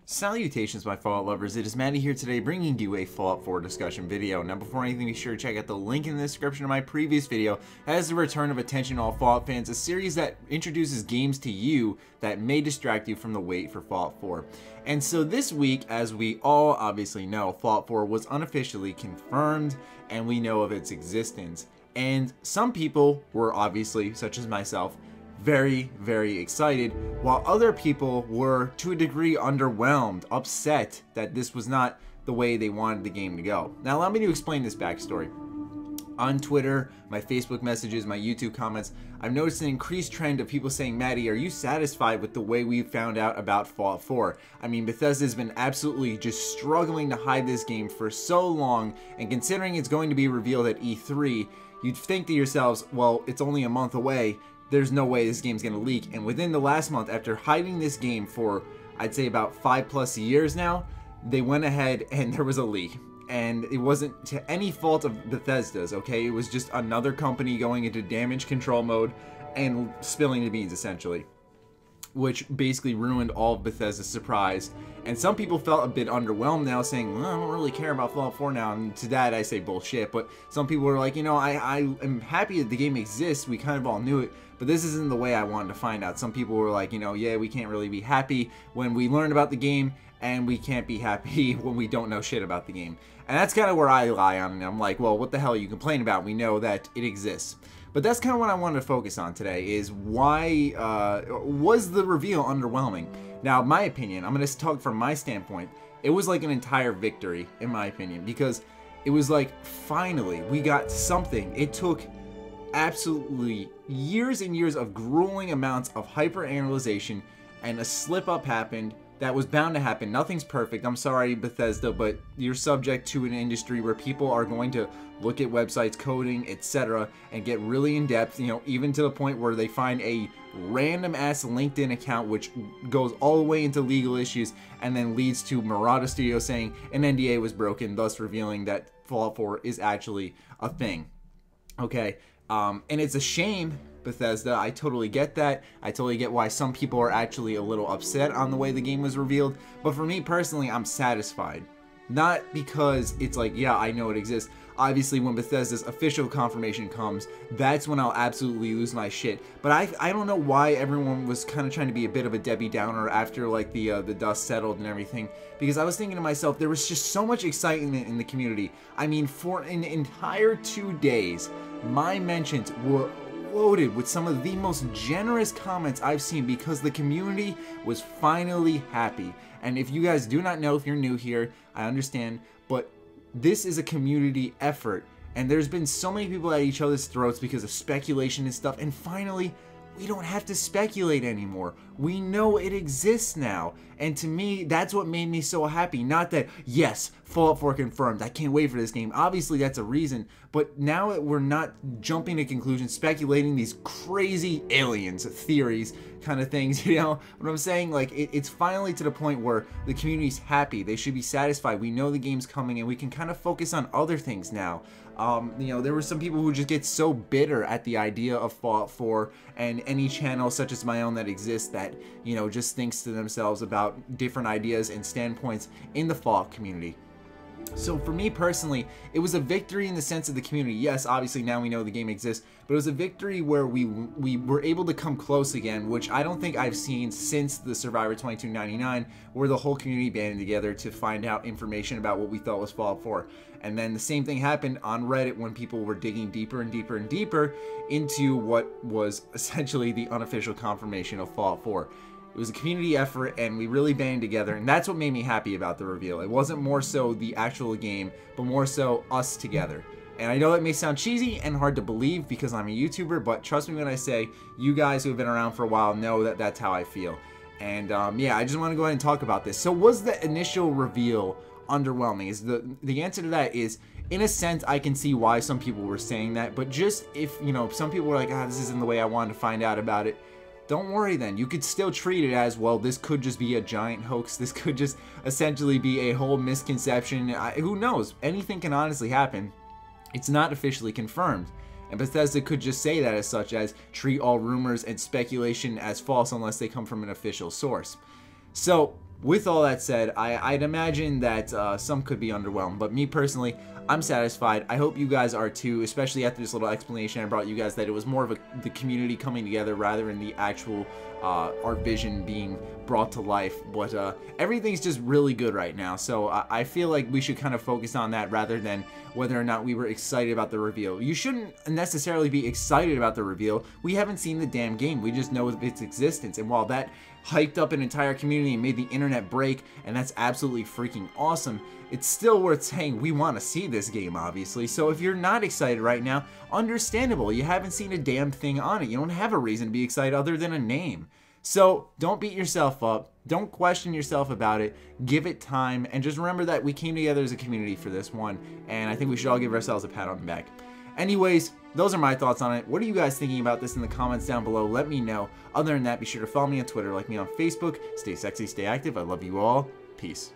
Salutations, my Fallout lovers. It is Matty here today, bringing you a Fallout 4 discussion video. Now, before anything, be sure to check out the link in the description of my previous video. As the return of Attention All Fallout fans, a series that introduces games to you that may distract you from the wait for Fallout 4. And so this week, as we all obviously know, Fallout 4 was unofficially confirmed, and we know of its existence. And some people were obviously, such as myself, very excited, while other people were to a degree underwhelmed, upset that this was not the way they wanted the game to go. Now allow me to explain this backstory. On Twitter, my Facebook messages, my YouTube comments, I've noticed an increased trend of people saying, Matty, are you satisfied with the way we found out about Fallout 4? I mean, Bethesda's been absolutely just struggling to hide this game for so long, and considering it's going to be revealed at E3, you'd think to yourselves, well, it's only a month away, there's no way this game's gonna leak. And within the last month, after hiding this game for, I'd say about 5+ years now, they went ahead and there was a leak. And it wasn't to any fault of Bethesda's, okay? It was just another company going into damage control mode and spilling the beans, essentially. Which basically ruined all of Bethesda's surprise. And some people felt a bit underwhelmed now, saying, well, I don't really care about Fallout 4 now. And to that I say bullshit. But some people were like, you know, I am happy that the game exists. We kind of all knew it. But this isn't the way I wanted to find out. Some people were like, you know, yeah, we can't really be happy when we learn about the game, and we can't be happy when we don't know shit about the game. And that's kind of where I lie on it. I'm like, well, what the hell are you complaining about? We know that it exists. But that's kind of what I wanted to focus on today, is why was the reveal underwhelming? Now, my opinion, I'm going to talk from my standpoint, it was like an entire victory, in my opinion, because it was like, finally, we got something. It took absolutely years and years of grueling amounts of hyper-analyzation, and a slip-up happened that was bound to happen. Nothing's perfect. I'm sorry, Bethesda, but you're subject to an industry where people are going to look at websites, coding, etc., and get really in depth, you know, even to the point where they find a random-ass LinkedIn account which goes all the way into legal issues and then leads to Marauder Studio saying an NDA was broken, thus revealing that Fallout 4 is actually a thing. Okay? And it's a shame, Bethesda. I totally get that. I totally get why some people are actually a little upset on the way the game was revealed. But for me personally, I'm satisfied. Not because it's like, yeah, I know it exists. Obviously, when Bethesda's official confirmation comes, that's when I'll absolutely lose my shit. But I don't know why everyone was kind of trying to be a bit of a Debbie Downer after like the dust settled and everything. Because I was thinking to myself, there was just so much excitement in the community. I mean, for an entire 2 days, my mentions were loaded with some of the most generous comments I've seen because the community was finally happy. And if you guys do not know, if you're new here, I understand, but this is a community effort, and there's been so many people at each other's throats because of speculation and stuff, and finally we don't have to speculate anymore. We know it exists now. And to me, that's what made me so happy. Not that, yes, Fallout 4 confirmed, I can't wait for this game. Obviously, that's a reason. But now that we're not jumping to conclusions, speculating these crazy aliens, theories, kind of things, you know what I'm saying? Like, it's finally to the point where the community's happy. They should be satisfied. We know the game's coming, and we can kind of focus on other things now. You know, there were some people who just get so bitter at the idea of Fallout 4 and any channel such as my own that exists that, you know, just thinks to themselves about different ideas and standpoints in the Fallout community. So for me personally, it was a victory in the sense of the community. Yes, obviously now we know the game exists, but it was a victory where we were able to come close again, which I don't think I've seen since the Survivor 2299, where the whole community banded together to find out information about what we thought was Fallout 4. And then the same thing happened on Reddit when people were digging deeper and deeper and deeper into what was essentially the unofficial confirmation of Fallout 4. It was a community effort, and we really banded together, and that's what made me happy about the reveal. It wasn't more so the actual game, but more so us together. And I know that may sound cheesy and hard to believe because I'm a YouTuber, but trust me when I say, you guys who have been around for a while know that that's how I feel. And yeah, I just want to go ahead and talk about this. So was the initial reveal underwhelming? Is the answer to that is, in a sense, I can see why some people were saying that, but just if, you know, some people were like, ah, this isn't the way I wanted to find out about it, don't worry then. You could still treat it as, well, this could just be a giant hoax. This could just essentially be a whole misconception. Who knows? Anything can honestly happen. It's not officially confirmed. And Bethesda could just say that as such as treat all rumors and speculation as false unless they come from an official source. So with all that said, I'd imagine that some could be underwhelmed, but me personally, I'm satisfied. I hope you guys are too, especially after this little explanation I brought you guys, that it was more of the community coming together rather than the actual our vision being brought to life. But everything's just really good right now, so I feel like we should kind of focus on that rather than whether or not we were excited about the reveal. You shouldn't necessarily be excited about the reveal. We haven't seen the damn game. We just know of its existence, and while that hyped up an entire community and made the internet break, and that's absolutely freaking awesome, it's still worth saying we want to see this game, obviously. So if you're not excited right now, understandable. You haven't seen a damn thing on it. You don't have a reason to be excited other than a name. So don't beat yourself up. Don't question yourself about it. Give it time, and just remember that we came together as a community for this one, and I think we should all give ourselves a pat on the back. Anyways, those are my thoughts on it. What are you guys thinking about this in the comments down below? Let me know. Other than that, be sure to follow me on Twitter, like me on Facebook. Stay sexy, stay active. I love you all. Peace.